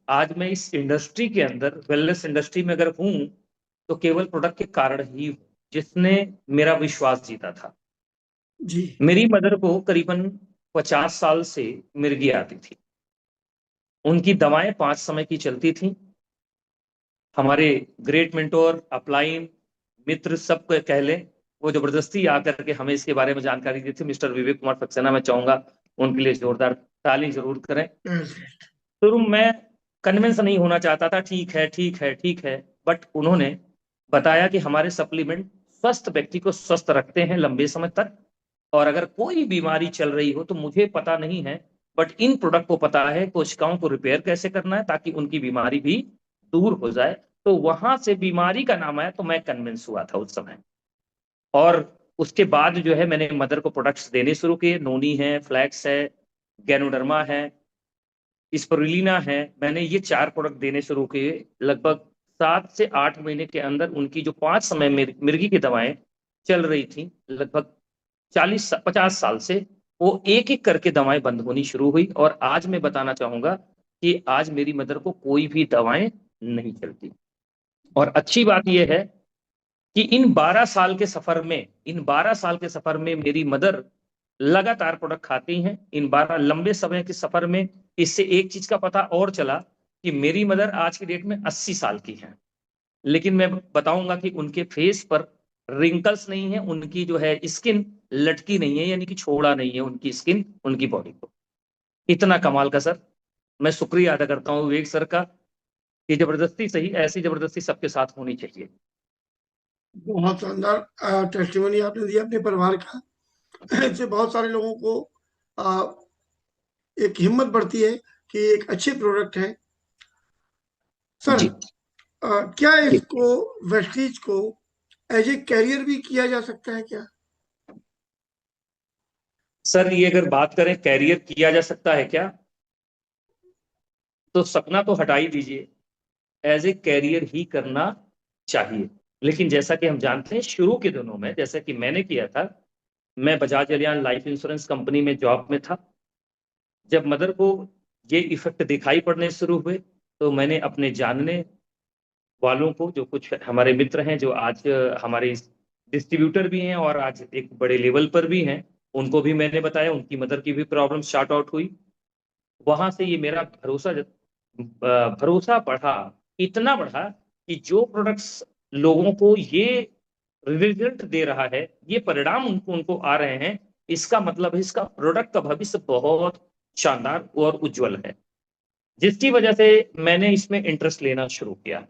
आज मैं इस इंडस्ट्री के अंदर, वेलनेस इंडस्ट्री में अगर हूं, तो केवल प्रोडक्ट के कारण ही हूं, जिसने मेरा विश्वास जीता था। जी। मेरी मदर को करीबन 50 साल से मिर्गी आती थी। उनकी दवाएं 5 समय की चलती थी। हमारे ग्रेट मेंटोर, अपलाइन, मित्र, सब कह लें, वो जबरदस्ती आकर के हमें इसके बारे में जानकारी दी थी। मिस्टर विवेक कुमार सक्सेना, मैं चाहूंगा उनके लिए जोरदार ताली जरूर करें। Correct. शुरू में मैं कन्विंस नहीं होना चाहता था, ठीक है ठीक है ठीक है, बट उन्होंने बताया कि हमारे सप्लीमेंट स्वस्थ व्यक्ति को स्वस्थ रखते हैं लंबे समय तक, और अगर कोई बीमारी चल रही हो तो मुझे पता नहीं है, बट इन प्रोडक्ट को पता है कोशिकाओं को रिपेयर कैसे करना है ताकि उनकी बीमारी भी दूर हो जाए। तो वहां से बीमारी का नाम आया, तो मैं कन्विंस हुआ था उस समय। और उसके बाद जो है मैंने मदर को प्रोडक्ट्स देने शुरू किए। नोनी है, फ्लैक्स है, गैनोडर्मा है, स्पिरुलिना है। मैंने ये 4 प्रोडक्ट देने शुरू किए। लगभग 7 से 8 महीने के अंदर उनकी जो 5 समय मिर्गी की दवाएं चल रही थी, लगभग 40 50 साल से, वो एक एक करके दवाएं बंद होनी शुरू हुई। और आज मैं बताना चाहूंगा कि आज मेरी मदर को कोई भी दवाएं नहीं चलती। और अच्छी बात यह है कि इन 12 साल के सफर में मेरी मदर लगातार प्रोडक्ट खाती हैं। इन 12 लंबे समय के सफर में इससे एक चीज का पता और चला कि मेरी मदर आज की डेट में 80 साल की है, लेकिन मैं बताऊंगा कि उनके फेस पर रिंकल्स नहीं है, उनकी जो है स्किन लटकी नहीं है, यानी कि छोड़ा नहीं है उनकी स्किन उनकी बॉडी को। इतना कमाल का सर। मैं शुक्रिया अदा करता हूँ विवेक सर का, कि जबरदस्ती सही, ऐसी जबरदस्ती सबके साथ होनी चाहिए। बहुत शानदार टेस्टिमनी आपने दिया अपने परिवार का। इससे बहुत सारे लोगों को आ, एक हिम्मत बढ़ती है कि एक अच्छे प्रोडक्ट है। सर, जी क्या जी इसको, वेस्टीज को एज ए कैरियर भी किया जा सकता है क्या? सर, ये अगर बात करें कैरियर किया जा सकता है क्या, तो सपना तो हटा ही दीजिए, एज ए कैरियर ही करना चाहिए। लेकिन जैसा कि हम जानते हैं, शुरू के दिनों में जैसा कि मैंने किया था, मैं Bajaj Allianz life insurance company में जॉब में था। जब मदर को ये इफेक्ट दिखाई पड़ने शुरू हुए, तो मैंने अपने जानने वालों को, जो कुछ हमारे मित्र हैं जो आज हमारे डिस्ट्रीब्यूटर भी हैं और आज एक बड़े लेवल पर भी हैं, उनको भी मैंने बताया। उनकी मदर की भी प्रॉब्लम शार्ट आउट हुई। वहां से ये मेरा भरोसा बढ़ा, इतना बढ़ा कि जो प्रोडक्ट्स लोगों को ये रिजल्ट दे रहा है, ये परिणाम उनको उनको आ रहे हैं, इसका मतलब है इसका प्रोडक्ट का भविष्य बहुत शानदार और उज्जवल है। जिसकी वजह से मैंने इसमें इंटरेस्ट लेना शुरू किया।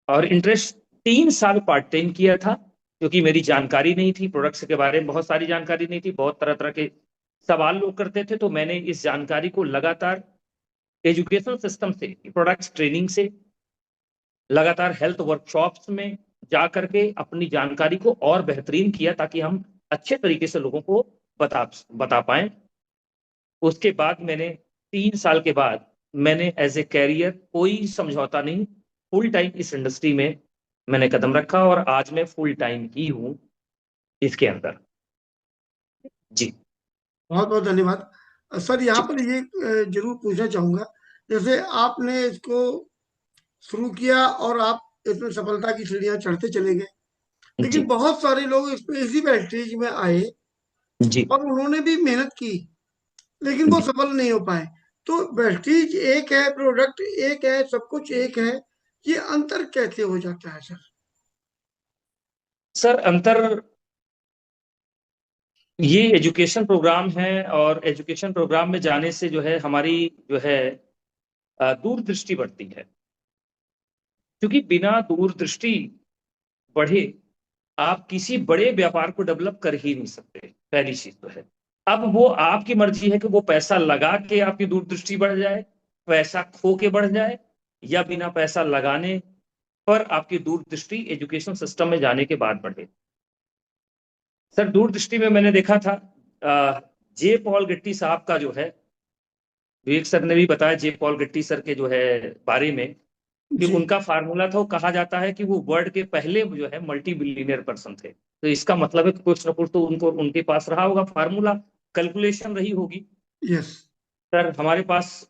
और इंटरेस्ट 3 साल पार्ट टाइम किया था, क्योंकि मेरी जानकारी नहीं थी प्रोडक्ट्स के बारे में, बहुत सारी जानकारी नहीं थी, बहुत तरह तरह के सवाल लोग करते थे। तो मैंने इस जानकारी को लगातार एजुकेशन सिस्टम से, प्रोडक्ट्स ट्रेनिंग से, लगातार हेल्थ वर्कशॉप्स में जा करके अपनी जानकारी को और बेहतरीन किया, ताकि हम अच्छे तरीके से लोगों को बता बता पाए। उसके बाद मैंने 3 साल के बाद मैंने एज ए कैरियर, कोई समझौता नहीं, फुल टाइम इस इंडस्ट्री में मैंने कदम रखा, और आज मैं फुल टाइम ही हूं इसके अंदर। जी बहुत बहुत धन्यवाद। सर, यहाँ जी पर ये जरूर पूछना चाहूंगा, जैसे आपने इसको शुरू किया और आप इसमें सफलता की सीढ़ियां चढ़ते चले गए, लेकिन जी बहुत सारे लोग इसमें इसी स्टेज में आए जी और उन्होंने भी मेहनत की, लेकिन वो जी सफल नहीं हो पाए। तो वेस्टीज एक है, प्रोडक्ट एक है, सब कुछ एक है, ये अंतर कैसे हो जाता है सर? सर, अंतर ये एजुकेशन प्रोग्राम है, और एजुकेशन प्रोग्राम में जाने से जो है हमारी जो है दूरदृष्टि बढ़ती है। क्योंकि बिना दूरदृष्टि बढ़े आप किसी बड़े व्यापार को डेवलप कर ही नहीं सकते, पहली चीज तो है। अब वो आपकी मर्जी है कि वो पैसा लगा के आपकी दूरदृष्टि बढ़ जाए, पैसा खो के बढ़ जाए, या बिना पैसा लगाने पर आपकी दूरदृष्टि एजुकेशन सिस्टम में जाने के बाद बढ़े। सर, दूरदृष्टि में मैंने देखा था, जे पॉल गिट्टी साहब का जो है, विवेक सर ने भी बताया जे पॉल गिट्टी सर के जो है बारे में, कि जी। उनका फार्मूला था, वो कहा जाता है कि वो वर्ल्ड के पहले जो है मल्टी बिलियनियर पर्सन थे। तो इसका मतलब है कि कुछ ना कुछ तो उनको उनके पास रहा होगा फार्मूला, कैलकुलेशन रही होगी। यस। सर, हमारे पास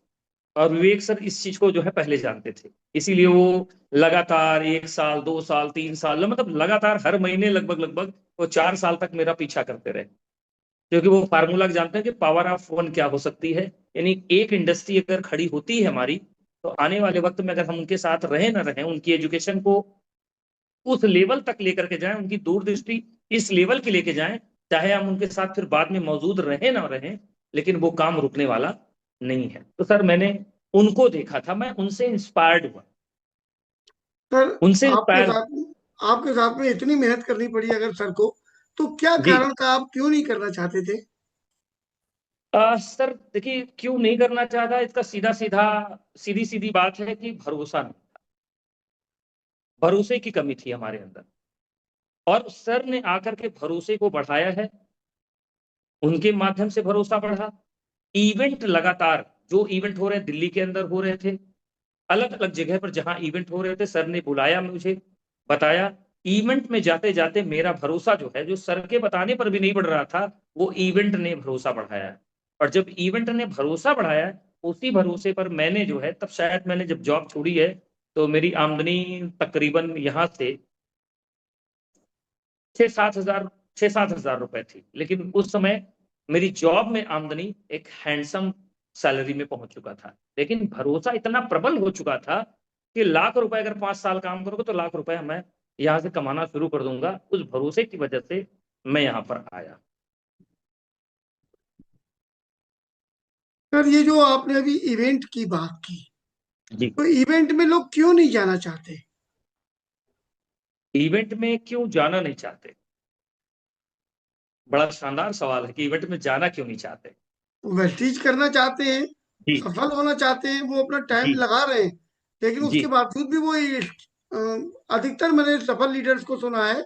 और विवेक सर इस चीज को जो है पहले जानते थे, इसीलिए वो लगातार 1 साल 2 साल 3 साल, मतलब लगातार हर महीने लगभग लगभग वो 4 साल तक मेरा पीछा करते रहे, क्योंकि वो फार्मूला जानते हैं कि पावर ऑफ वन क्या हो सकती है। यानी एक इंडस्ट्री अगर खड़ी होती है हमारी, तो आने वाले वक्त में अगर हम उनके साथ रहे ना रहे, उनकी एजुकेशन को उस लेवल तक लेकर के जाएं, उनकी दूरदृष्टि इस लेवल की लेके जाएं, चाहे हम उनके साथ फिर बाद में मौजूद रहे ना रहे, लेकिन वो काम रुकने वाला नहीं है। तो सर मैंने उनको देखा था, मैं उनसे इंस्पायर्ड हुआ, सर उनसे आपके इंस्पायर। साथ आपके साथ में इतनी मेहनत करनी पड़ी अगर सर को, तो क्या जी कारण था, आप क्यों नहीं करना चाहते थे? सर देखिए, क्यों नहीं करना चाहता, इसका सीधा सीधा सीधी सीधी बात है कि भरोसा नहीं, भरोसे की कमी थी हमारे अंदर। और सर ने आकर के भरोसे को बढ़ाया है, उनके माध्यम से भरोसा बढ़ा। इवेंट लगातार, जो इवेंट हो रहे दिल्ली के अंदर हो रहे थे, अलग अलग जगह पर जहां इवेंट हो रहे थे, सर ने बुलाया मुझे, बताया। इवेंट में जाते जाते मेरा भरोसा जो है, जो सर के बताने पर भी नहीं बढ़ रहा था, वो इवेंट ने भरोसा बढ़ाया। और जब इवेंट ने भरोसा बढ़ाया, उसी भरोसे पर मैंने जो है, तब शायद मैंने जब जॉब छोड़ी है, तो मेरी आमदनी तकरीबन यहाँ से 6-7 हजार, 6-7 हजार रुपए थी। लेकिन उस समय मेरी जॉब में आमदनी एक हैंडसम सैलरी में पहुंच चुका था। लेकिन भरोसा इतना प्रबल हो चुका था कि लाख रुपए अगर 5 साल काम करोगे तो लाख रुपए मैं यहां से कमाना शुरू कर दूंगा। उस भरोसे की वजह से मैं यहाँ पर आया। सर ये जो आपने अभी इवेंट की बात की, जी। तो इवेंट में लोग क्यों नहीं जाना चाहते? इवेंट में क्यों जाना नहीं चाहते, बड़ा शानदार सवाल है कि इवेंट में जाना क्यों नहीं चाहते। वेस्टीज करना चाहते हैं, जी सफल होना चाहते हैं, वो अपना टाइम जी लगा रहे हैं, लेकिन जी उसके बावजूद भी वो अधिकतर मैंने सफल लीडर्स को सुना है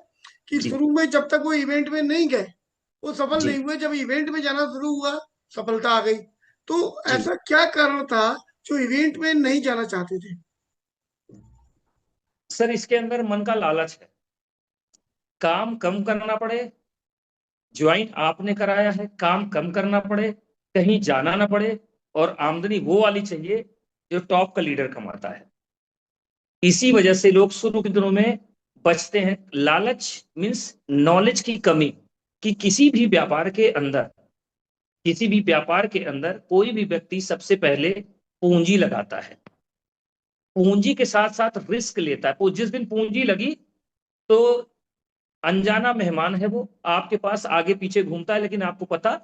कि जी शुरू में जब तक वो इवेंट में नहीं गए, वो सफल जी नहीं हुए। जब इवेंट में जाना शुरू हुआ, सफलता आ गई। तो जी ऐसा क्या कारण था जो इवेंट में नहीं जाना चाहते थे? सर इसके अंदर मन का लालच है, काम कम करना पड़े, ज्वाइन आपने कराया है, काम कम करना पड़े, कहीं जाना ना पड़े, और आमदनी वो वाली चाहिए जो टॉप का लीडर कमाता है। इसी वजह से लोग शुरू के दिनों में बचते हैं। लालच मीन्स नॉलेज की कमी, कि किसी भी व्यापार के अंदर कोई भी व्यक्ति सबसे पहले पूंजी लगाता है, पूंजी के साथ साथ रिस्क लेता है। जिस दिन पूंजी लगी, तो अनजाना मेहमान है वो, आपके पास आगे पीछे घूमता है, लेकिन आपको पता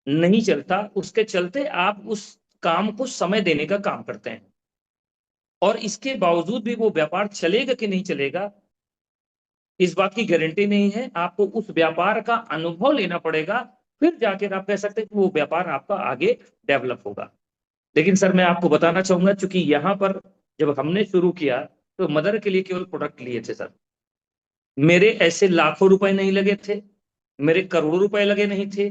नहीं चलता। उसके चलते आप उस काम को समय देने का काम करते हैं, और इसके बावजूद भी वो व्यापार चलेगा कि नहीं चलेगा, इस बात की गारंटी नहीं है। आपको उस व्यापार का अनुभव लेना पड़ेगा, फिर जाकर आप कह सकते हैं कि वो व्यापार आपका आगे डेवलप होगा। लेकिन सर मैं आपको बताना चाहूंगा, चूंकि यहाँ पर जब हमने शुरू किया, तो मदर के लिए केवल प्रोडक्ट लिए थे सर। मेरे ऐसे लाखों रुपए नहीं लगे थे, मेरे करोड़ों रुपए लगे नहीं थे,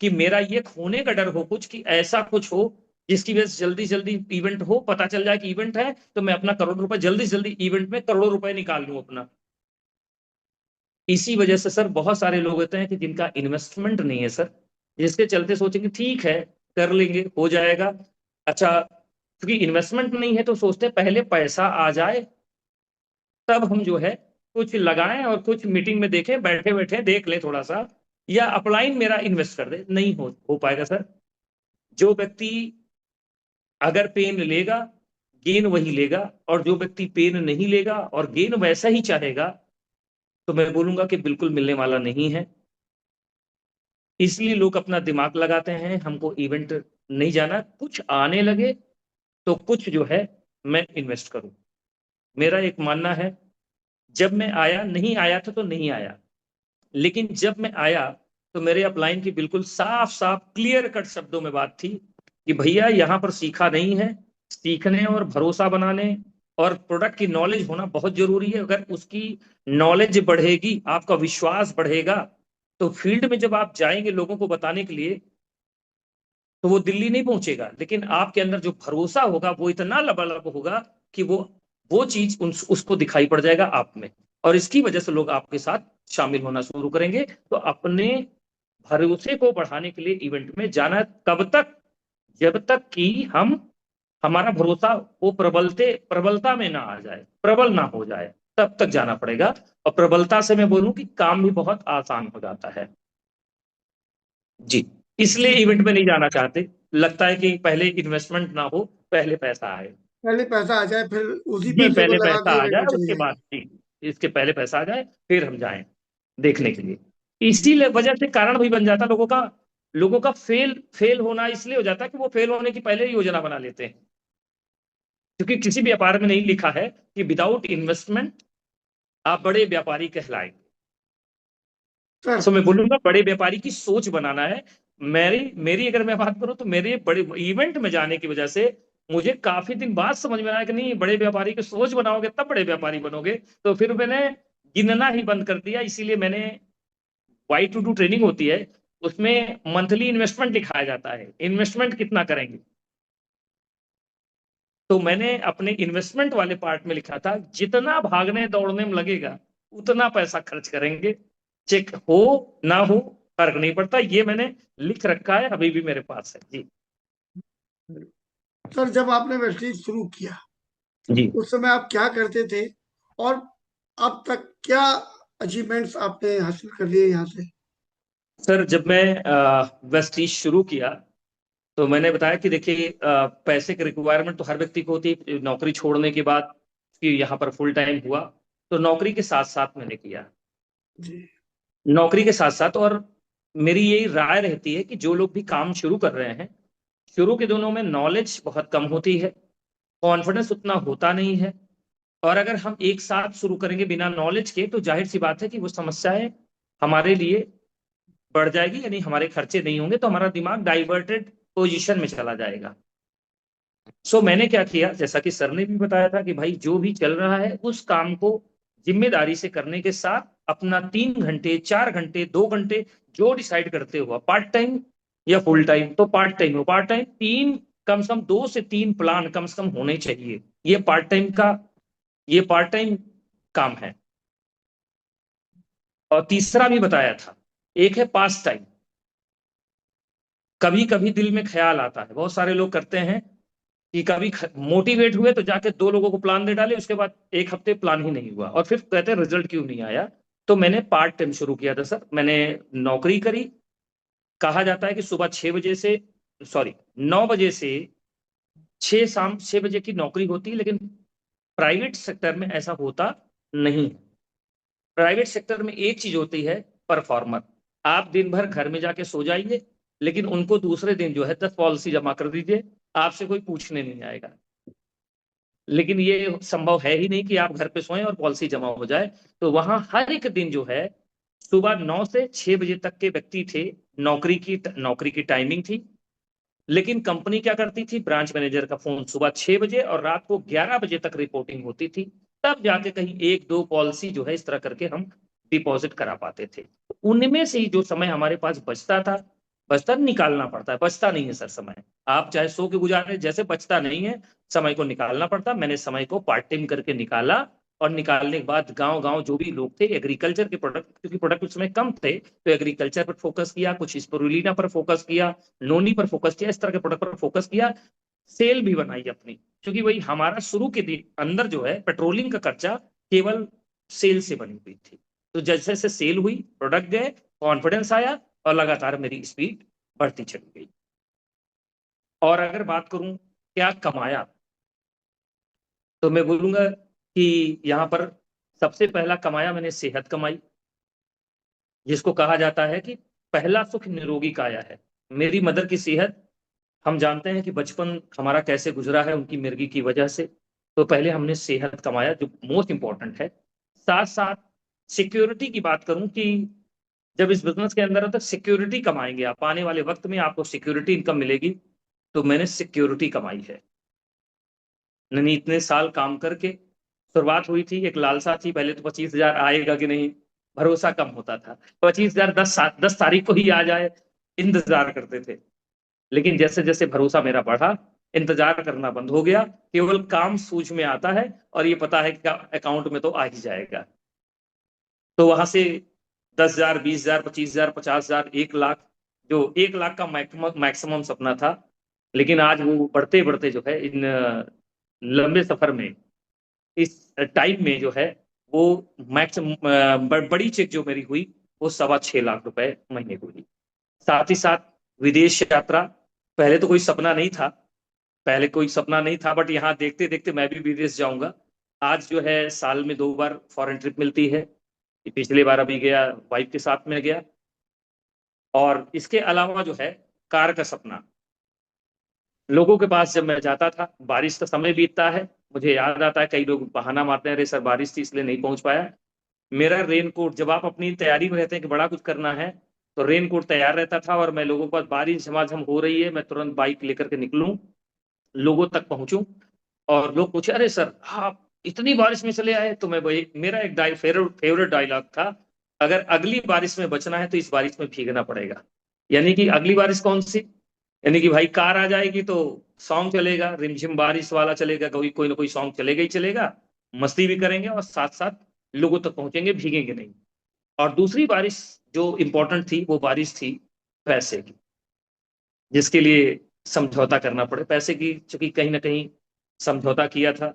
कि मेरा ये खोने का डर हो कुछ, कि ऐसा कुछ हो जिसकी वजह से जल्दी जल्दी इवेंट हो, पता चल जाए कि इवेंट है, तो मैं अपना करोड़ रुपए जल्दी से जल्दी इवेंट में करोड़ों रुपए निकाल लूं अपना। इसी वजह से सर बहुत सारे लोग होते हैं कि जिनका इन्वेस्टमेंट नहीं है सर, जिसके चलते सोचेंगे ठीक है, कर लेंगे, हो जाएगा। अच्छा, क्योंकि इन्वेस्टमेंट नहीं है, तो सोचते हैं पहले पैसा आ जाए, तब हम जो है कुछ लगाएं और कुछ मीटिंग में देखें, बैठे बैठे देख लें थोड़ा सा, या अपलाइन मेरा इन्वेस्ट कर दे। नहीं हो पाएगा सर। जो व्यक्ति अगर पेन लेगा, गेन वही लेगा, और जो व्यक्ति पेन नहीं लेगा और गेन वैसा ही चाहेगा, तो मैं बोलूंगा कि बिल्कुल मिलने वाला नहीं है। इसलिए लोग अपना दिमाग लगाते हैं, हमको इवेंट नहीं जाना, कुछ आने लगे तो कुछ जो है मैं इन्वेस्ट करूं। मेरा एक मानना है, जब मैं आया, नहीं आया था तो नहीं आया, लेकिन जब मैं आया, तो मेरे अपलाइन की बिल्कुल साफ साफ क्लियर कट शब्दों में बात थी कि भैया यहाँ पर सीखा नहीं है, सीखने और भरोसा बनाने और प्रोडक्ट की नॉलेज होना बहुत जरूरी है। अगर उसकी नॉलेज बढ़ेगी, आपका विश्वास बढ़ेगा, तो फील्ड में जब आप जाएंगे लोगों को बताने के लिए, तो वो दिल्ली नहीं पहुंचेगा, लेकिन आपके अंदर जो भरोसा होगा वो इतना लबालब होगा कि वो चीज उसको दिखाई पड़ जाएगा आप में, और इसकी वजह से लोग आपके साथ शामिल होना शुरू करेंगे। तो अपने भरोसे को बढ़ाने के लिए इवेंट में जाना, कब तक, जब तक कि हम हमारा भरोसा वो प्रबलता में ना आ जाए, प्रबल ना हो जाए, तब तक जाना पड़ेगा। और प्रबलता से मैं बोलूं कि काम भी बहुत आसान हो जाता है। जी, इसलिए जी, इवेंट में नहीं जाना चाहते। लगता है कि पहले इन्वेस्टमेंट ना हो, पहले पैसा आए। पहले पैसा आ जाए, फिर उसी जी, पैसे को पहले लगा पैसा के आ इवेंट जाए में चले उसके बाद, जाएंगे। जी, इसके पहले पैसा आ जाए फिर हम जाएं देखने के लिए। इसी वजह से कारण भी बन जाता लोगों का फेल फेल होना इसलिए हो जाता है कि वो फेल होने की पहले ही योजना बना लेते हैं। क्योंकि किसी भी व्यापार में नहीं लिखा है कि विदाउट इन्वेस्टमेंट आप बड़े व्यापारी कहलाएंगे। सर। सो मैं बोलूंगा बड़े व्यापारी की सोच बनाना है। मेरी मेरी अगर मैं बात करूं तो मेरे बड़े इवेंट में जाने की वजह से मुझे काफी दिन बाद समझ में आया कि नहीं, बड़े व्यापारी की सोच बनाओगे तब बड़े व्यापारी बनोगे। तो फिर मैंने गिनना ही बंद कर दिया। इसीलिए मैंने Y22 ट्रेनिंग होती है, उसमें मंथली इन्वेस्टमेंट दिखाया जाता है, इन्वेस्टमेंट कितना करेंगे। तो मैंने अपने इन्वेस्टमेंट वाले पार्ट में लिखा था जितना भागने दौड़ने में लगेगा उतना पैसा खर्च करेंगे, चेक हो ना हो फर्क नहीं पड़ता। ये मैंने लिख रखा है, अभी भी मेरे पास है जी। सर, जब आपने वेस्टीज शुरू किया जी उस समय आप क्या करते थे, और अब तक क्या अचीवमेंट्स आपने हासिल कर लिए यहाँ से? सर, जब मैं वेस्टीज शुरू किया तो मैंने बताया कि देखिए, पैसे की रिक्वायरमेंट तो हर व्यक्ति को होती है नौकरी छोड़ने के बाद, कि यहाँ पर फुल टाइम हुआ। तो नौकरी के साथ साथ मैंने किया, जी। नौकरी के साथ साथ। और मेरी यही राय रहती है कि जो लोग भी काम शुरू कर रहे हैं, शुरू के दिनों में नॉलेज बहुत कम होती है, कॉन्फिडेंस उतना होता नहीं है। और अगर हम एक साथ शुरू करेंगे बिना नॉलेज के, तो जाहिर सी बात है कि वो समस्याएं हमारे लिए बढ़ जाएगी, यानी हमारे खर्चे नहीं होंगे, तो हमारा दिमाग डाइवर्टेड पोजीशन में चला जाएगा। सो मैंने क्या किया, जैसा कि सर ने भी बताया था कि भाई जो भी चल रहा है उस काम को जिम्मेदारी से करने के साथ अपना 3 घंटे 4 घंटे 2 घंटे जो डिसाइड करते हो, पार्ट टाइम या फुल टाइम, तो पार्ट टाइम हो, पार्ट टाइम तीन, कम से कम 2 से 3 प्लान कम से कम होने चाहिए। ये पार्ट टाइम काम है। और तीसरा भी बताया था, एक है पास टाइम। कभी कभी दिल में ख्याल आता है, बहुत सारे लोग करते हैं कि कभी मोटिवेट हुए तो जाके 2 लोगों को प्लान दे डाले, उसके बाद एक हफ्ते प्लान ही नहीं हुआ और फिर कहते हैं रिजल्ट क्यों नहीं आया। तो मैंने पार्ट टाइम शुरू किया था सर, मैंने नौकरी करी। कहा जाता है कि सुबह 6 बजे से, सॉरी, 9 बजे से 6 शाम 6 बजे की नौकरी होती है, लेकिन प्राइवेट सेक्टर में ऐसा होता नहीं। प्राइवेट सेक्टर में एक चीज होती है, परफॉर्मर। आप दिन भर घर में जाके सो जाइए, लेकिन उनको दूसरे दिन जो है 10 पॉलिसी जमा कर दीजिए, आपसे कोई पूछने नहीं आएगा। लेकिन ये संभव है ही नहीं कि आप घर पे सोएं और पॉलिसी जमा हो जाए। तो वहां हर एक दिन जो है सुबह 9 से 6 बजे तक के व्यक्ति थे, नौकरी की टाइमिंग थी। लेकिन कंपनी क्या करती थी, ब्रांच मैनेजर का फोन सुबह 6 बजे और रात को 11 बजे तक रिपोर्टिंग होती थी। तब जाके कहीं एक दो पॉलिसी जो है इस तरह करके हम डिपॉजिट करा पाते थे। उनमें से ही जो समय हमारे पास बचता निकालना पड़ता है, बचता नहीं है सर समय। आप चाहे सो के गुजारे, जैसे बचता नहीं है, समय को निकालना पड़ता। मैंने समय को पार्ट टाइम करके निकाला। और निकालने के बाद गांव गांव जो भी लोग थे एग्रीकल्चर के प्रोडक्ट, क्योंकि प्रोडक्ट उस समय कम थे, तो एग्रीकल्चर पर फोकस किया, कुछ स्पिरुलिना पर फोकस किया, नोनी पर फोकस किया, इस तरह के प्रोडक्ट पर फोकस किया। सेल भी बनाई अपनी, क्योंकि वही हमारा शुरू के अंदर जो है पेट्रोलिंग का खर्चा केवल सेल से बनी हुई थी। तो जैसे जैसे सेल हुई, प्रोडक्ट गए, कॉन्फिडेंस आया, और लगातार मेरी स्पीड बढ़ती चली गई। और अगर बात करूं क्या कमाया, तो मैं बोलूंगा कि यहाँ पर सबसे पहला कमाया मैंने सेहत कमाई, जिसको कहा जाता है कि पहला सुख निरोगी काया है। मेरी मदर की सेहत, हम जानते हैं कि बचपन हमारा कैसे गुजरा है उनकी मिर्गी की वजह से। तो पहले हमने सेहत कमाया, जो मोस्ट इंपॉर्टेंट है। साथ साथ सिक्योरिटी की बात करूं कि जब इस बिजनेस के अंदर हो तो सिक्योरिटी कमाएंगे आप, आने वाले वक्त में आपको सिक्योरिटी इनकम मिलेगी। तो मैंने सिक्योरिटी कमाई है। नहीं, इतने साल काम करके शुरुआत हुई थी, एक लालसा थी पहले, तो 25,000 आएगा कि नहीं, भरोसा कम होता था। 25,000 10 तारीख को ही आ जाए, इंतजार करते थे। लेकिन जैसे जैसे भरोसा मेरा बढ़ा, इंतजार करना बंद हो गया, केवल काम सूझ में आता है और ये पता है कि अकाउंट में तो आ ही जाएगा। तो वहां से 10,000 20,000 25,000 50,000 1 लाख, जो 1 लाख का मैक्सिमम सपना था, लेकिन आज वो बढ़ते बढ़ते जो है इन लंबे सफर में, इस टाइम में जो है वो मैक्सिमम बड़ी चेक जो मेरी हुई वो 6.25 लाख रुपए महीने को हुई। साथ ही साथ विदेश यात्रा, पहले तो कोई सपना नहीं था, पहले कोई सपना नहीं था, बट यहाँ देखते देखते मैं भी विदेश जाऊंगा। आज जो है साल में 2 बार फॉरेन ट्रिप मिलती है। पिछली बार अभी गया, वाइफ के साथ में गया। और इसके अलावा जो है कार का सपना, लोगों के पास जब मैं जाता था, बारिश का समय बीतता है, मुझे याद आता है कई लोग बहाना मारते हैं, अरे सर बारिश थी इसलिए नहीं पहुंच पाया। मेरा रेन कोट, जब आप अपनी तैयारी में रहते हैं कि बड़ा कुछ करना है, तो रेन कोट तैयार रहता था और मैं लोगों के पास, बारिश झमाझम हो रही है, मैं तुरंत बाइक लेकर के निकलूं, लोगों तक पहुंचूं। और लोग पूछे, अरे सर आप इतनी बारिश में चले आए, तो मैं वही, मेरा एक फेवरेट डायलॉग था, अगर अगली बारिश में बचना है तो इस बारिश में भीगना पड़ेगा। यानी कि अगली बारिश कौन सी? यानी कि भाई कार आ जाएगी तो सॉन्ग चलेगा, रिमझिम बारिश वाला चलेगा, कोई कोई ना कोई सॉन्ग चलेगा ही चलेगा, मस्ती भी करेंगे और साथ साथ लोगों तक पहुंचेंगे, भीगेंगे नहीं। और दूसरी बारिश जो इंपॉर्टेंट थी, वो बारिश थी पैसे की, जिसके लिए समझौता करना पड़े पैसे की, चूंकि कहीं ना कहीं समझौता किया था।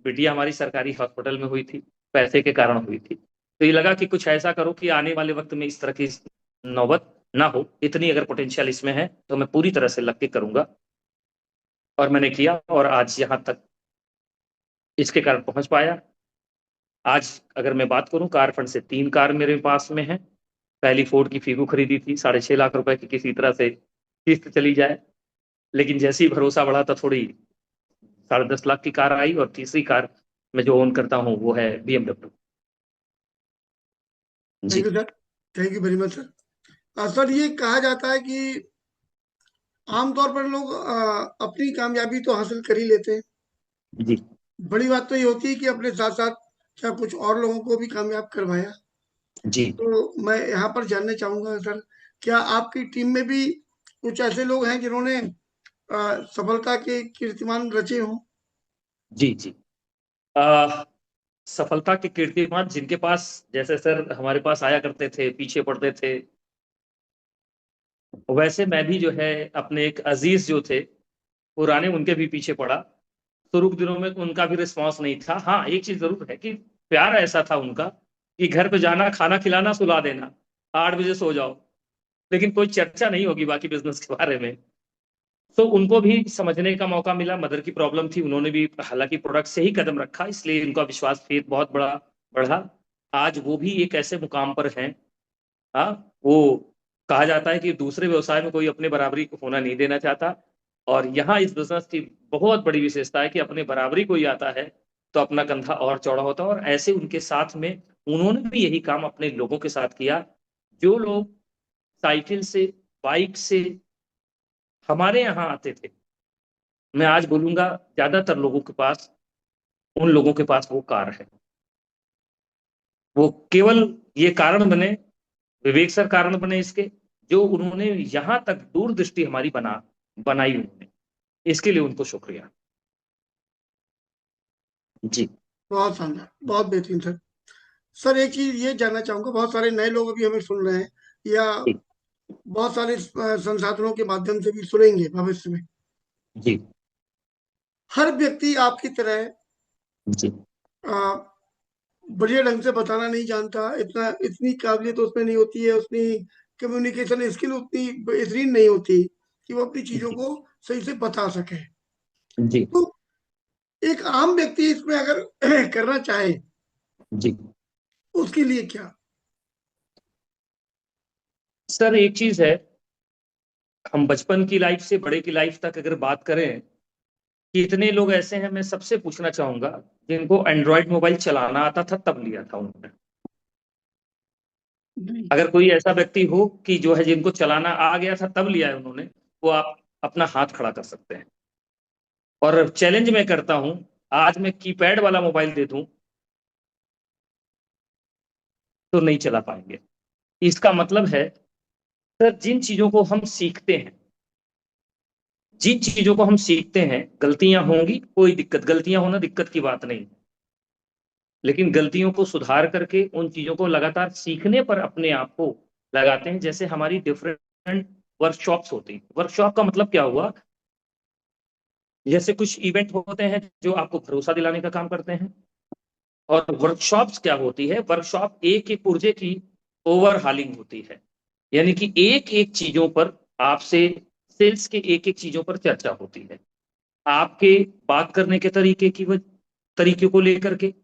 बिटिया हमारी सरकारी हॉस्पिटल में हुई थी, पैसे के कारण हुई थी, तो ये लगा कि कुछ ऐसा करो कि आने वाले वक्त में इस तरह की नौबत ना हो। इतनी अगर पोटेंशियल इसमें है तो मैं पूरी तरह से लग के करूंगा। और मैंने किया, और आज यहाँ तक इसके कारण पहुंच पाया। आज अगर मैं बात करूं, कार फंड से 3 कार मेरे पास में है। पहली फोर्ड की फीगो खरीदी थी 6.5 लाख रुपए की, किसी तरह से किस्त चली जाए। लेकिन जैसे ही भरोसा बढ़ा था, थोड़ी 10.5 लाख की कार आई, और तीसरी कार मैं जो ओन करता हूँ वो है BMW। Thank ji. You sir. Thank you very much sir. Sir, ये कहा जाता है कि आमतौर पर लोग अपनी कामयाबी तो हासिल कर ही लेते हैं। जी। बड़ी बात तो ये होती है कि अपने साथ साथ क्या कुछ और लोगों को भी कामयाब करवाया। जी। तो मैं यहाँ पर जानना चाहूंगा सर, क्या आपकी टीम में भी कुछ ऐसे लोग हैं जिन्होंने सफलता के कीर्तिमान रचे हों? जी। जी। आ, सफलता के कीर्तिमान जिनके पास, जैसे सर हमारे पास आया करते थे, पीछे पड़ते थे, वैसे मैं भी जो है अपने एक अजीज जो थे पुराने, उनके भी पीछे पड़ा। शुरू के दिनों में उनका भी रिस्पॉन्स नहीं था। हाँ, एक चीज जरूर है कि प्यार ऐसा था उनका कि घर पे जाना, खाना खिलाना, सुला देना, 8 बजे सो जाओ, लेकिन कोई चर्चा नहीं होगी बाकी बिजनेस के बारे में। तो उनको भी समझने का मौका मिला, मदर की प्रॉब्लम थी, उन्होंने भी हालांकि प्रोडक्ट से ही कदम रखा, इसलिए उनका विश्वास फेथ बहुत बड़ा बढ़ा। आज वो भी एक ऐसे मुकाम पर हैं। हाँ, वो कहा जाता है कि दूसरे व्यवसाय में कोई अपने बराबरी को होना नहीं देना चाहता, और यहाँ इस बिजनेस की बहुत बड़ी विशेषता है कि अपने बराबरी कोई आता है तो अपना कंधा और चौड़ा होता है। और ऐसे उनके साथ में उन्होंने भी यही काम अपने लोगों के साथ किया। जो लोग साइकिल से, बाइक से हमारे यहाँ आते थे, मैं आज बोलूंगा ज्यादातर लोगों के पास, उन लोगों के पास वो कार है। वो केवल ये कारण बने, विवेक सर कारण बने इसके, जो उन्होंने यहां तक दूरदृष्टि हमारी बनाई उन्होंने, इसके लिए उनको शुक्रिया। जी। बहुत शानदार, बहुत बेहतरीन सर। सर, एक चीज ये जानना चाहूंगा, बहुत सारे नए लोग अभी हमें सुन रहे हैं, या जी। बहुत सारे संसाधनों के माध्यम से भी सुनेंगे भविष्य में। जी। हर व्यक्ति आपकी तरह जी। अ, बढ़िया ढंग से बताना नहीं जानता, इतना इतनी काबिलियत उसमें नहीं होती है, उतनी कम्युनिकेशन स्किल उतनी बेहतरीन नहीं होती कि वो अपनी चीजों जी। को सही से बता सके। जी। तो एक आम व्यक्ति इसमें अगर करना चाहे, जी। उसके लिए क्या? सर एक चीज है, हम बचपन की लाइफ से बड़े की लाइफ तक अगर बात करें, कितने लोग ऐसे हैं, मैं सबसे पूछना चाहूंगा, जिनको एंड्रॉयड मोबाइल चलाना आता था तब लिया था उन्होंने। नहीं। अगर कोई ऐसा व्यक्ति हो कि जो है जिनको चलाना आ गया था तब लिया है उन्होंने, वो आप अपना हाथ खड़ा कर सकते हैं। और चैलेंज मैं करता हूं, आज मैं कीपैड वाला मोबाइल दे दूं तो नहीं चला पाएंगे। इसका मतलब है, सर जिन चीजों को हम सीखते हैं, जिन चीजों को हम सीखते हैं, गलतियां होंगी, कोई दिक्कत, गलतियां होना दिक्कत की बात नहीं, लेकिन गलतियों को सुधार करके उन चीजों को लगातार सीखने पर अपने आप को लगाते हैं। जैसे हमारी डिफरेंट वर्कशॉप्स होती हैं। वर्कशॉप का मतलब क्या हुआ? जैसे कुछ इवेंट होते हैं जो आपको भरोसा दिलाने का काम करते हैं, और वर्कशॉप्स क्या होती है, वर्कशॉप एक एक पुर्जे की ओवरहालिंग होती है, यानी कि एक एक चीजों पर आपसे, सेल्स के एक एक चीजों पर चर्चा होती है, आपके बात करने के तरीके को लेकर के,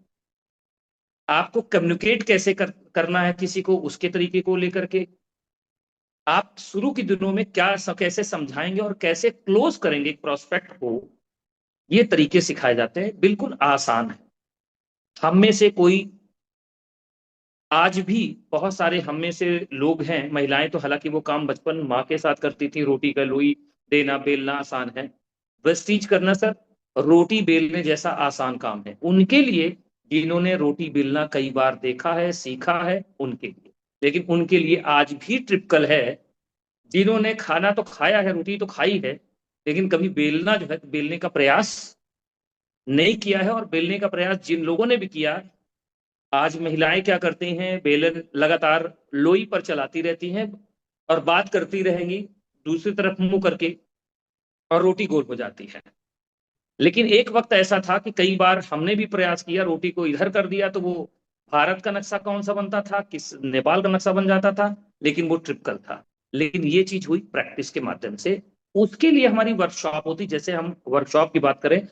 आपको कम्युनिकेट कैसे करना है किसी को उसके तरीके को लेकर के, आप शुरू के दिनों में कैसे समझाएंगे और कैसे क्लोज करेंगे एक प्रोस्पेक्ट को, ये तरीके सिखाए जाते हैं, बिल्कुल आसान है। हम में से कोई, आज भी बहुत सारे हम में से लोग हैं, महिलाएं तो हालांकि वो काम बचपन माँ के साथ करती थी, रोटी का लोई देना बेलना आसान है, वेस्टीज करना सर रोटी बेलने जैसा आसान काम है उनके लिए, जिन्होंने रोटी बेलना कई बार देखा है सीखा है उनके लिए। लेकिन उनके लिए आज भी ट्रिपिकल है, जिन्होंने खाना तो खाया है, रोटी तो खाई है, लेकिन कभी बेलना जो है बेलने का प्रयास नहीं किया है, और बेलने का प्रयास जिन लोगों ने भी किया, आज महिलाएं क्या करती हैं, बेलन लगातार लोई पर चलाती रहती हैं और बात करती रहेंगी दूसरी तरफ मुंह करके, और रोटी गोल हो जाती है। लेकिन एक वक्त ऐसा था कि कई बार हमने भी प्रयास किया, रोटी को इधर कर दिया तो वो भारत का नक्शा कौन सा बनता था, किस नेपाल का नक्शा बन जाता था, लेकिन वो ट्रिपिकल था। लेकिन ये चीज हुई प्रैक्टिस के माध्यम से। उसके लिए हमारी वर्कशॉप होती, जैसे हम वर्कशॉप की बात करें,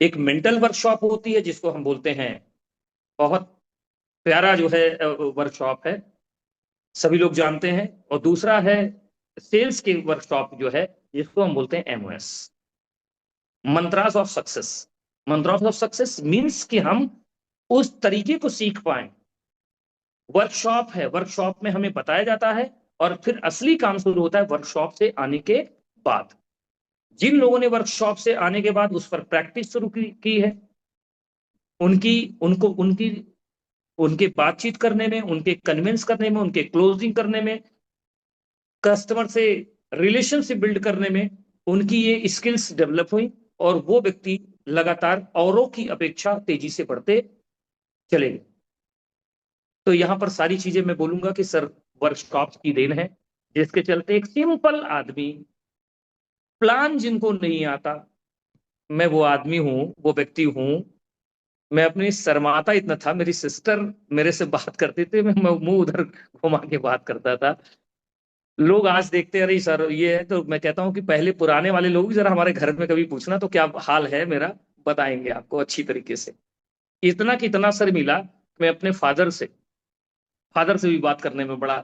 एक मेंटल वर्कशॉप होती है जिसको हम बोलते हैं, बहुत प्यारा जो है वर्कशॉप है, सभी लोग जानते हैं। और दूसरा है सेल्स की वर्कशॉप जो है, जिसको हम बोलते हैं MOS, mantras of success. Mantras of success means कि हम उस तरीके को सीख पाए। वर्कशॉप है, वर्कशॉप में हमें बताया जाता है, और फिर असली काम शुरू होता है वर्कशॉप से आने के बाद। जिन लोगों ने वर्कशॉप से आने के बाद उस पर प्रैक्टिस शुरू की है, उनकी उनको उनकी उनके बातचीत करने में, उनके कन्विंस करने में, उनके क्लोजिंग करने में, कस्टमर से रिलेशनशिप बिल्ड करने में उनकी ये स्किल्स डेवलप हुई, और वो व्यक्ति लगातार औरों की अपेक्षा तेजी से बढ़ते चले गए। तो यहां पर सारी चीजें मैं बोलूंगा कि सर वर्कशॉप की देन है, जिसके चलते एक सिंपल आदमी, प्लान जिनको नहीं आता, मैं वो आदमी हूं, वो व्यक्ति हूं। मैं अपनी शर्माता इतना था, मेरी सिस्टर मेरे से बात करती थी, मैं मुंह उधर घुमा के बात करता था। लोग आज देखते हैं अरे सर ये है, तो मैं कहता हूँ कि पहले पुराने वाले लोग जरा हमारे घर में कभी पूछना तो क्या हाल है मेरा, बताएंगे आपको अच्छी तरीके से। इतना कितना सर मिला, मैं अपने फादर से भी बात करने में बड़ा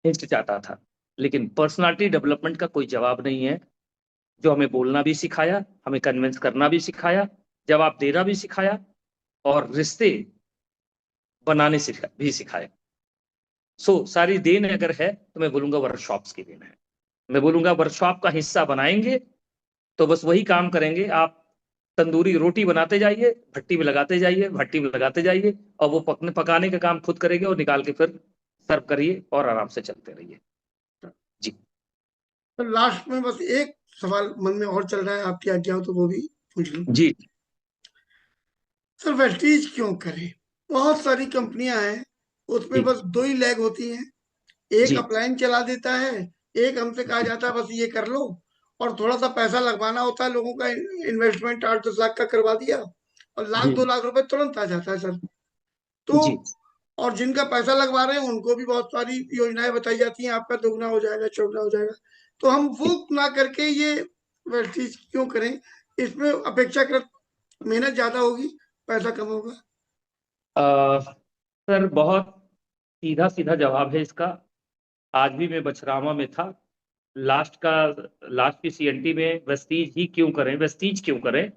हिचकिचाता था। लेकिन पर्सनालिटी डेवलपमेंट का कोई जवाब नहीं है, जो हमें बोलना भी सिखाया, हमें कन्विंस करना भी सिखाया, जवाब देना भी सिखाया, और रिश्ते बनाने भी सिखाया। सारी देन अगर है तो मैं बोलूंगा वर्कशॉप्स की देन है। मैं बोलूंगा वर्कशॉप का हिस्सा बनाएंगे तो बस वही काम करेंगे आप, तंदूरी रोटी बनाते जाइए, भट्टी में लगाते जाइए, भट्टी में लगाते जाइए, और वो पकाने का काम खुद करेंगे, और निकाल के फिर सर्व करिए और आराम से चलते रहिए। जी। तो लास्ट में बस एक सवाल मन में और चल रहा है, आपकी आज्ञा हो तो वो भी पूछ लूं। जी। सर वेस्टीज क्यों करें? बहुत सारी कंपनियां हैं, उसमें जी। बस दो ही लैग होती हैं। एक जी। अपलाइन चला देता है, एक हमसे कहा जाता है बस ये कर लो, और थोड़ा सा पैसा लगवाना होता है लोगों का, इन्वेस्टमेंट 8-10 लाख का करवा दिया और लाख जी। 2 लाख रुपए तुरंत आ जाता है सर। तो जी। और जिनका पैसा लगवा रहे हैं उनको भी बहुत सारी योजनाएं बताई जाती हैं, आपका दोगुना हो जाएगा चौगुना हो जाएगा। तो हम वो ना करके ये वेस्टीज क्यों करें? इसमें अपेक्षाकृत मेहनत ज्यादा होगी, पैसा कम होगा। सर बहुत सीधा सीधा जवाब है इसका। आज भी मैं बछरावा में था, लास्ट का लास्ट की सीएनटी में, वेस्टीज ही क्यों करें, वेस्टीज क्यों करें,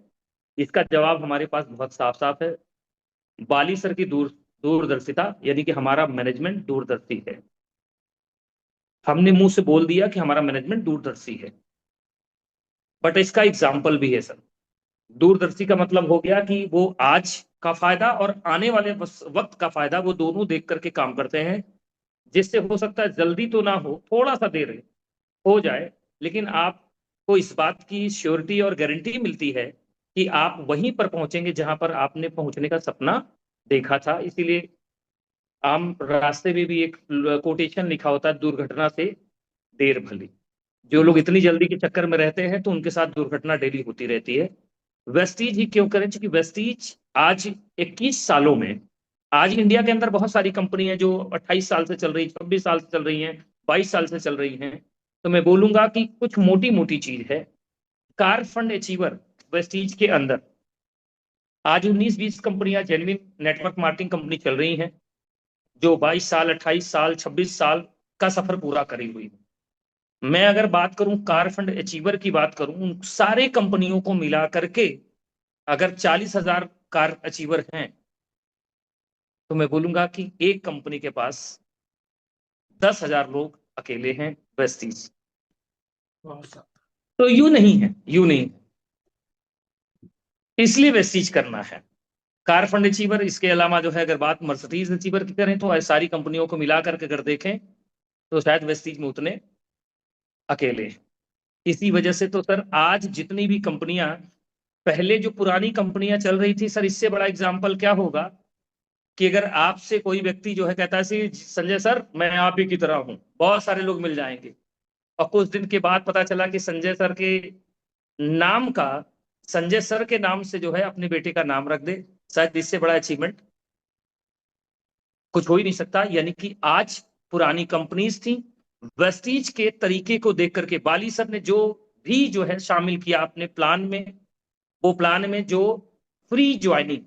इसका जवाब हमारे पास बहुत साफ साफ है। बाली सर की दूरदर्शिता, यानी कि हमारा मैनेजमेंट दूरदर्शी है। हमने मुंह से बोल दिया कि हमारा मैनेजमेंट दूरदर्शी है, बट इसका एग्जाम्पल भी है सर। दूरदर्शी का मतलब हो गया कि वो आज का फायदा और आने वाले वक्त का फायदा, वो दोनों देख करके काम करते हैं, जिससे हो सकता है जल्दी तो ना हो, थोड़ा सा देर हो जाए, लेकिन आपको इस बात की श्योरिटी और गारंटी मिलती है कि आप वहीं पर पहुंचेंगे जहां पर आपने पहुंचने का सपना देखा था। इसीलिए आम रास्ते में भी एक कोटेशन लिखा होता है, दुर्घटना से देर भली। जो लोग इतनी जल्दी के चक्कर में रहते हैं तो उनके साथ दुर्घटना डेली होती रहती है। वेस्टीज ही क्यों करें? क्योंकि वेस्टीज आज 21 सालों में, आज इंडिया के अंदर बहुत सारी कंपनी है जो 28 साल से चल रही, 26 साल से चल रही हैं, 22 साल से चल रही हैं। तो मैं बोलूंगा कि कुछ मोटी मोटी चीज है। कार फंड अचीवर वेस्टीज के अंदर आज 19-20 कंपनियां जेन्युइन नेटवर्क मार्केटिंग कंपनी चल रही हैं, जो 22 साल, 28 साल, 26 साल का सफर पूरा करी हुई है। मैं अगर बात करूं कार फंड अचीवर की बात करूं, उन सारे कंपनियों को मिला करके अगर 40,000 कार अचीवर हैं, तो मैं बोलूंगा कि एक कंपनी के पास 10,000 लोग अकेले हैं वेस्टीज। तो यू नहीं है, यू नहीं है। इसलिए वेस्टीज करना है कार फंड अचीवर। इसके अलावा जो है अगर बात मर्सिडीज अचीवर की करें तो सारी कंपनियों को मिला करके अगर देखें तो शायद वेस्टीज में उतने अकेले हैं। इसी वजह से तो सर आज जितनी भी कंपनियां, पहले जो पुरानी कंपनियां चल रही थी सर, इससे बड़ा एग्जाम्पल क्या होगा कि अगर आपसे कोई व्यक्ति जो है कहता है संजय सर मैं आप ही की तरह हूं, बहुत सारे लोग मिल जाएंगे, और कुछ दिन के बाद पता चला कि संजय सर के नाम का, संजय सर के नाम से जो है अपने बेटे का नाम रख दे, शायद इससे बड़ा अचीवमेंट कुछ हो ही नहीं सकता। यानी कि आज पुरानी कंपनीज थी, वेस्टीज के तरीके को देख करके बाली सर ने जो भी जो है शामिल किया अपने प्लान में, वो प्लान में जो फ्री ज्वाइनिंग,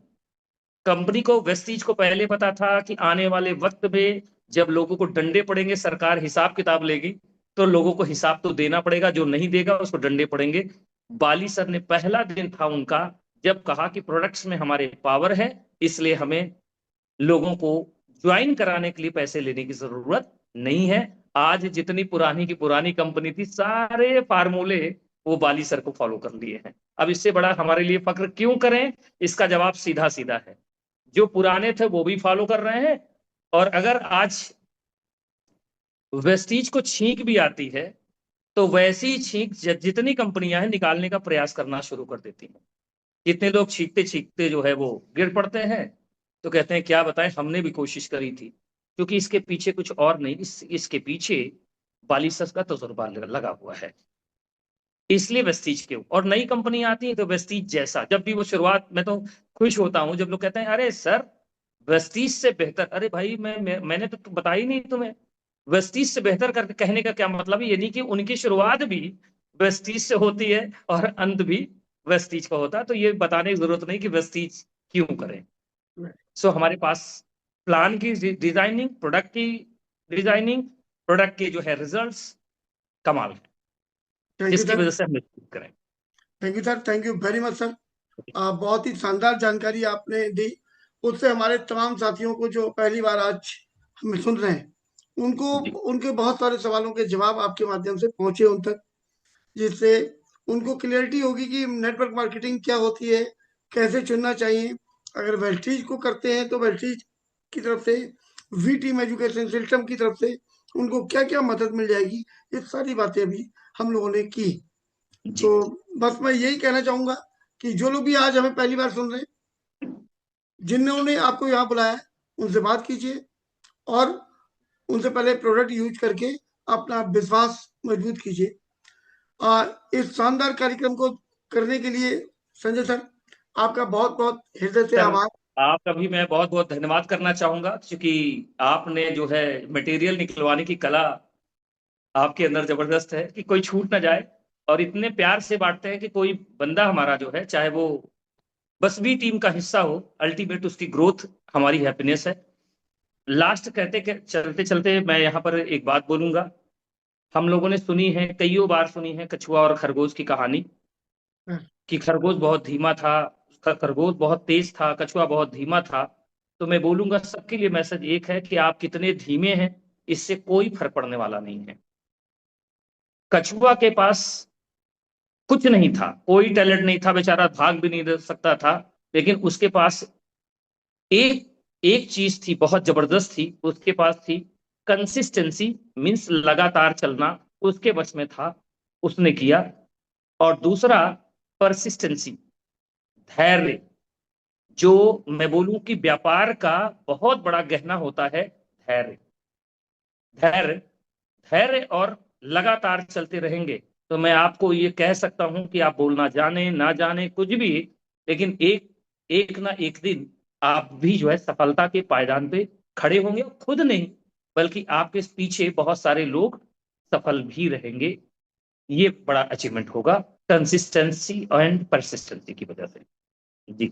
कंपनी को वेस्टीज को पहले पता था कि आने वाले वक्त में जब लोगों को डंडे पड़ेंगे सरकार हिसाब किताब लेगी, तो लोगों को हिसाब तो देना पड़ेगा, जो नहीं देगा उसको डंडे पड़ेंगे। बाली सर ने पहला दिन था उनका जब कहा कि प्रोडक्ट्स में हमारे पावर है, इसलिए हमें लोगों को ज्वाइन कराने के लिए पैसे लेने की जरूरत नहीं है। आज जितनी पुरानी की पुरानी कंपनी थी, सारे फार्मूले वो बाली सर को फॉलो कर लिए हैं। अब इससे बड़ा हमारे लिए फक्र क्यों करें? इसका जवाब सीधा सीधा है, जो पुराने थे वो भी फॉलो कर रहे हैं, और अगर आज वेस्टीज को छींक भी आती है तो वैसी छींक जितनी कंपनियां हैं निकालने का प्रयास करना शुरू कर देती हैं। जितने लोग छींकते छींकते जो है वो गिर पड़ते हैं, तो कहते हैं क्या बताएं हमने भी कोशिश करी थी। क्योंकि इसके पीछे कुछ और नहीं, इसके पीछे बालिसस का तजुर्बा लगा हुआ है। इसलिए वेस्टीज क्यों, और नई कंपनी आती है तो वेस्टीज जैसा, जब भी वो शुरुआत, मैं तो खुश होता हूं जब लोग कहते हैं अरे सर वेस्टीज से बेहतर। अरे भाई मैंने तो बताया ही नहीं तुम्हें। वेस्टीज से बेहतर करके कहने का क्या मतलब है? यानी कि उनकी शुरुआत भी वेस्टीज से होती है और अंत भी वेस्टीज का होता है। तो ये बताने की जरूरत नहीं कि वेस्टीज क्यों करें। सो हमारे पास प्लान की डिजाइनिंग, प्रोडक्ट की डिजाइनिंग, प्रोडक्ट के जो है रिजल्ट्स कमाल है, थैंक यू जिसकी सर। वजह से हम निश्चित करें। Thank you sir, thank you very much sir. बहुत ही शानदार जानकारी आपने दी। उससे हमारे तमाम साथियों को जो पहली बार आज हमें सुन रहे हैं, उनको जी उनके बहुत सारे सवालों के जवाब आपके माध्यम से पहुंचे उन तक, जिससे उनको क्लियरिटी होगी कि नेटवर्क मार्केटिंग क्या होती है, कैसे चुनना चाहिए। अगर वेस्टीज को करते हैं तो वेस्टीज की तरफ से, वी टीम एजुकेशन सिस्टम की तरफ से उनको क्या क्या मदद मिल जाएगी, ये सारी बातें अभी हम लोगों ने की। तो जी बस मैं यही कहना चाहूंगा कि जो लोग भी आज हमें पहली बार सुन रहे हैं, जिन्होंने आपको यहाँ बुलाया है, उनसे बात कीजिए और उनसे पहले प्रोडक्ट यूज करके अपना विश्वास मजबूत कीजिए। इस शानदार कार्यक्रम को करने के लिए संजय सर, आपका बहुत बहुत हृदय से सर, आभार। आपका भी मैं बहुत बहुत धन्यवाद करना चाहूंगा, क्योंकि आपने जो है मटेरियल निकलवाने की कला आपके अंदर जबरदस्त है कि कोई छूट ना जाए, और इतने प्यार से बांटते हैं कि कोई बंदा हमारा जो है, चाहे वो बस भी टीम का हिस्सा हो, अल्टीमेट उसकी ग्रोथ हमारी हैप्पीनेस है। लास्ट चलते चलते मैं यहाँ पर एक बात बोलूंगा। हम लोगों ने सुनी है, कईयों बार सुनी है कछुआ और खरगोश की कहानी, कि खरगोश बहुत धीमा था, खरगोश बहुत तेज था, कछुआ बहुत धीमा था। तो मैं बोलूंगा सबके लिए मैसेज एक है कि आप कितने धीमे हैं इससे कोई फर्क पड़ने वाला नहीं है। कछुआ के पास कुछ नहीं था, कोई टैलेंट नहीं था, बेचारा भाग भी नहीं दे सकता था, लेकिन उसके पास एक एक चीज थी बहुत जबरदस्त थी, उसके पास थी कंसिस्टेंसी, मीन्स लगातार चलना, उसके बस में था, उसने किया। और दूसरा परसिस्टेंसी, धैर्य। जो मैं बोलूं कि व्यापार का बहुत बड़ा गहना होता है धैर्य। धैर्य, धैर्य और लगातार चलते रहेंगे तो मैं आपको ये कह सकता हूं कि आप बोलना जाने ना जाने कुछ भी, लेकिन एक एक ना एक दिन आप भी जो है सफलता के पायदान पे खड़े होंगे, खुद नहीं बल्कि आपके पीछे बहुत सारे लोग सफल भी रहेंगे। ये बड़ा अचीवमेंट होगा कंसिस्टेंसी एंड परसिस्टेंसी की वजह से। जी,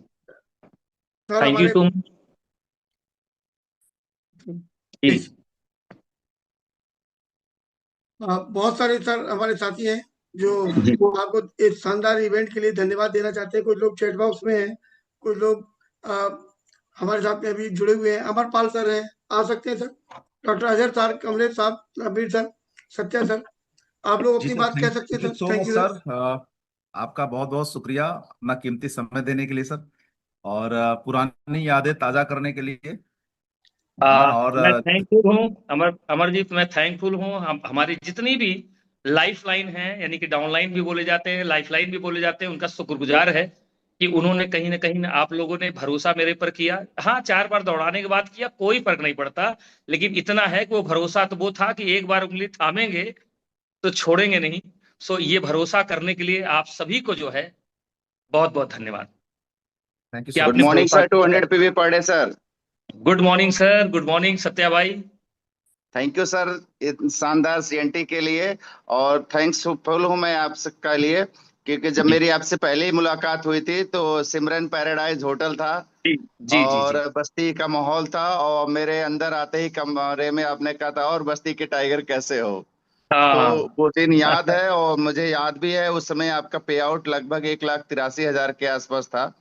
सर थैंक यू हमारे सो मच। जी बहुत सारे सर हमारे साथी हैं जो जी आपको इस शानदार इवेंट के लिए धन्यवाद देना चाहते हैं। कुछ लोग चैट बॉक्स में हैं, कुछ लोग हमारे साथ में अभी जुड़े हुए हैं। अमरपाल सर हैं, आ सकते हैं sir. Doctor Azhar sir, Kamlesh साहब, नबीर सर, सत्या सर, आप लोग जी अपनी सर, बात कह सकते थैंक हैं you sir. So thank much you sir. Sir. आपका बहुत बहुत शुक्रिया अपना कीमती समय देने के लिए सर, और पुरानी यादें ताजा करने के लिए। हाँ, और मैं थैंकफुल हूँ अमरजीत, मैं थैंकफुल हूँ। हमारी जितनी भी लाइफ लाइन है, यानी कि डाउनलाइन भी बोले जाते हैं, लाइफ लाइन भी बोले जाते हैं, उनका शुक्रगुजार है कि उन्होंने कहीं ना कहीं आप लोगों ने भरोसा मेरे पर किया। हाँ, 4 बार दौड़ाने के बाद किया, कोई फर्क नहीं पड़ता, लेकिन इतना है कि वो भरोसा तो वो था कि एक बार उंगली थामेंगे तो छोड़ेंगे नहीं। सो ये भरोसा करने के लिए आप सभी को जो है बहुत बहुत धन्यवाद थैंक यू कि सो गुड आपने मच सर। मॉर्निंग भरोसा सर, किया। 200 पीवी पर day sir. Good morning sir, good morning Satya भाई। थैंक यू सर इस शानदार सीएनटी के लिए। और थैंक्स फुल हूँ मैं आप सबका लिए, क्योंकि जब जी मेरी आपसे पहले ही मुलाकात हुई थी तो सिमरन पैराडाइज होटल था जी जी जी और जी। बस्ती का माहौल था, और मेरे अंदर आते ही कमरे में आपने कहा था, और बस्ती के टाइगर कैसे हो। तो हाँ वो दिन याद है, और मुझे याद भी है उस समय आपका पे आउट लगभग 1,83,000 के आसपास था,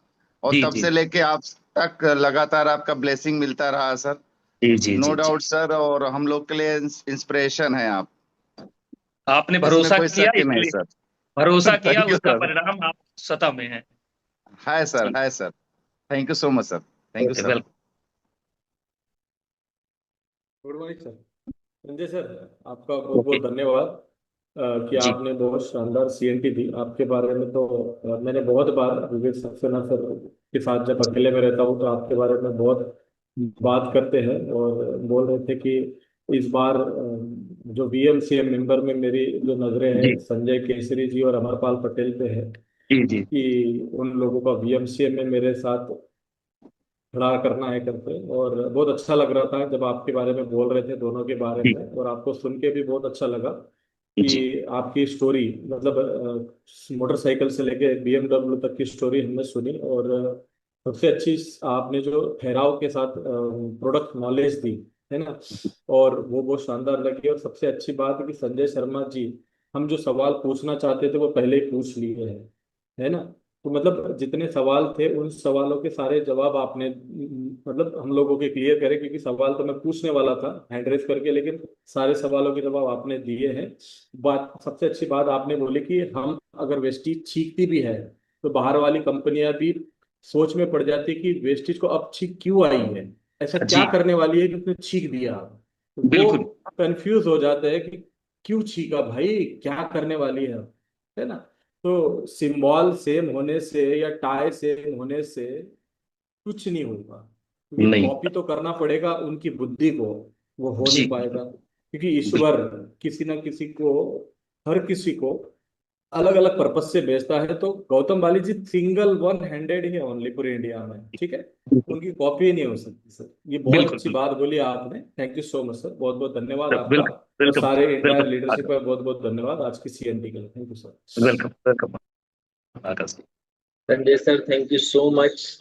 और जी तब जी से लेके आप तक लगातार आपका ब्लेसिंग मिलता रहा सर। जी जी नो जी जी। डाउट सर, और हम लोग के लिए इंस्पिरेशन है आप, आपने इसमें भरोसा कोई किया, शक ही नहीं इसलिए सर। भरोसा किया, थैंक यू उसका सर। परिणाम आप सतह में है। हाय सर, जी, hi sir. Thank you so much sir. Thank you okay, sir. Welcome. Good morning sir. Sanjay sir, आपका बहुत ओके। बहुत धन्यवाद कि जी आपने बहुत शानदार सीएनटी दी। आपके बारे में तो मैंने बहुत बार विवेक सक्सेना सर के साथ जब अकेले में रहता हूँ तो आपके बारे में बहुत बात करते हैं, और बोल रहे थे कि इस बार जो वीएमसीएम मेंबर में मेरी जो नज़रें जी हैं संजय केसरी जी और अमरपाल पटेल पे है, जी जी कि उन लोगों का वीएमसीएम में मेरे साथ खड़ा करना है करके। और बहुत अच्छा लग रहा था जब आपके बारे में बोल रहे थे, दोनों के बारे जी में, और आपको सुन के भी बहुत अच्छा लगा जी कि आपकी स्टोरी, मतलब मोटरसाइकिल से लेके बीएमडब्ल्यू तक की स्टोरी हमने सुनी। और सबसे अच्छी आपने जो ठहराव के साथ प्रोडक्ट नॉलेज दी है ना, और वो बहुत शानदार लगी। और सबसे अच्छी बात है कि संजय शर्मा जी, हम जो सवाल पूछना चाहते थे वो पहले ही पूछ लिए हैं, है ना। तो मतलब जितने सवाल थे उन सवालों के सारे जवाब आपने मतलब हम लोगों के क्लियर करे, क्योंकि सवाल तो मैं पूछने वाला था हैंड रेस करके, लेकिन सारे सवालों के जवाब आपने दिए हैं। बात, सबसे अच्छी बात आपने बोली कि हम अगर वेस्टीज छींकती भी है तो बाहर वाली कंपनियां भी सोच में पड़ जाती कि वेस्टीज को अब छींक क्यों आई है, ऐसा क्या जी, करने वाली है कि उसने छींक दिया। तो वो बिल्कुल। कंफ्यूज हो जाते हैं कि क्यों छींका भाई, क्या करने वाली है ना। तो सिंबल सेम होने से या टाई सेम होने से कुछ नहीं होगा, क्योंकि नहीं। कॉपी तो करना पड़ेगा उनकी बुद्धि को, वो हो जी नहीं पाएगा, क्योंकि बिल्कुल। ईश्वर किसी ना किसी को, हर किसी को अलग अलग पर्पज से भेजता है। तो गौतम बाली जी सिंगल वन हैंडेड ही ओनली पूरे इंडिया में, ठीक है, बिल्कुल उनकी कॉपी नहीं हो सकती सर। ये बहुत बिल्कुल अच्छी बात बोली आपने, thank you so much sir, बहुत बहुत धन्यवाद आपका। बिल्कुल और वेलकम सारे इंटायर लीडरशिप वेलकम का बहुत बहुत धन्यवाद आज की सीएनटी के लिए, thank you sir. Welcome welcome. Akash ji. Sanjay sir, thank you so much.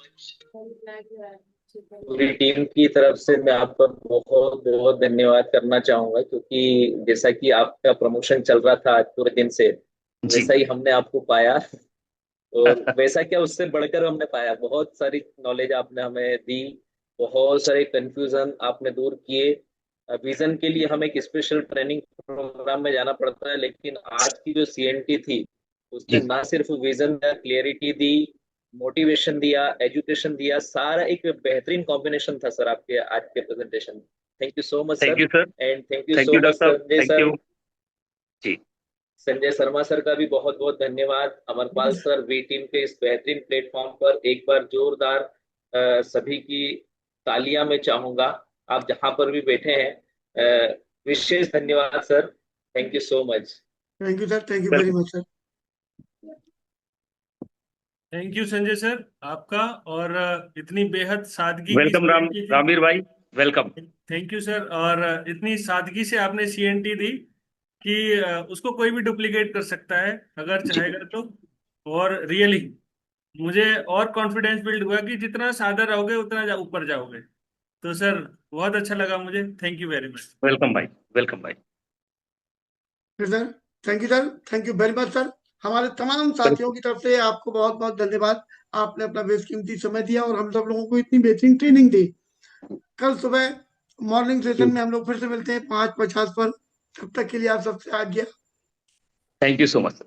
पूरी टीम की तरफ से मैं आपका बहुत बहुत धन्यवाद करना चाहूंगा, क्योंकि जैसा कि आपका प्रमोशन चल रहा था आज पूरे दिन से, जी वैसा ही हमने आपको पाया। और वैसा क्या, उससे बढ़कर हमने पाया। बहुत सारी नॉलेज आपने हमें दी, बहुत सारे कंफ्यूजन आपने दूर किए। विजन के लिए हमें एक स्पेशल ट्रेनिंग प्रोग्राम में जाना पड़ता है, लेकिन आज की जो सीएनटी थी उसने जी ना सिर्फ विजन दिया, क्लियरिटी दी, मोटिवेशन दिया, एजुकेशन दिया, सारा एक बेहतरीन कॉम्बिनेशन था सर आपके आज के प्रेजेंटेशन में। Thank you so much thank sir. You sir. And thank you thank so you much doctor साहब, संजय थैंक सर। यू। जी संजय शर्मा सर का भी बहुत बहुत धन्यवाद। अमरपाल सर, वी टीम के इस बेहतरीन प्लेटफॉर्म पर एक बार जोरदार सभी की तालियां मैं चाहूंगा, आप जहां पर भी बैठे हैं। विशेष धन्यवाद sir. Thank you so much. Thank you sir, thank you very much sir. Thank you Sanjay sir आपका, और इतनी बेहद सादगी की वेलकम CNT थी। रामवीर भाई, वेलकम। थैंक यू सर, और इतनी सादगी से आपने CNT दी कि उसको कोई भी डुप्लीकेट कर सकता है अगर चाहेगा तो। और रियली मुझे और कॉन्फिडेंस बिल्ड हुआ कि जितना सादा रहोगे उतना ऊपर जाओगे। तो सर बहुत अच्छा लगा मुझे, thank you very much. Welcome भाई, वेलकम भाई। फिर sir, thank you sir, thank you very much sir. हमारे तमाम साथियों की तरफ से आपको बहुत बहुत धन्यवाद। आपने अपना बेशकीमती समय दिया और हम सब लोगों को इतनी बेहतरीन ट्रेनिंग दी। कल सुबह मॉर्निंग सेशन में हम लोग फिर से मिलते हैं 5:50 पर। तब तक के लिए आप सबसे आज्ञा। Thank you so much.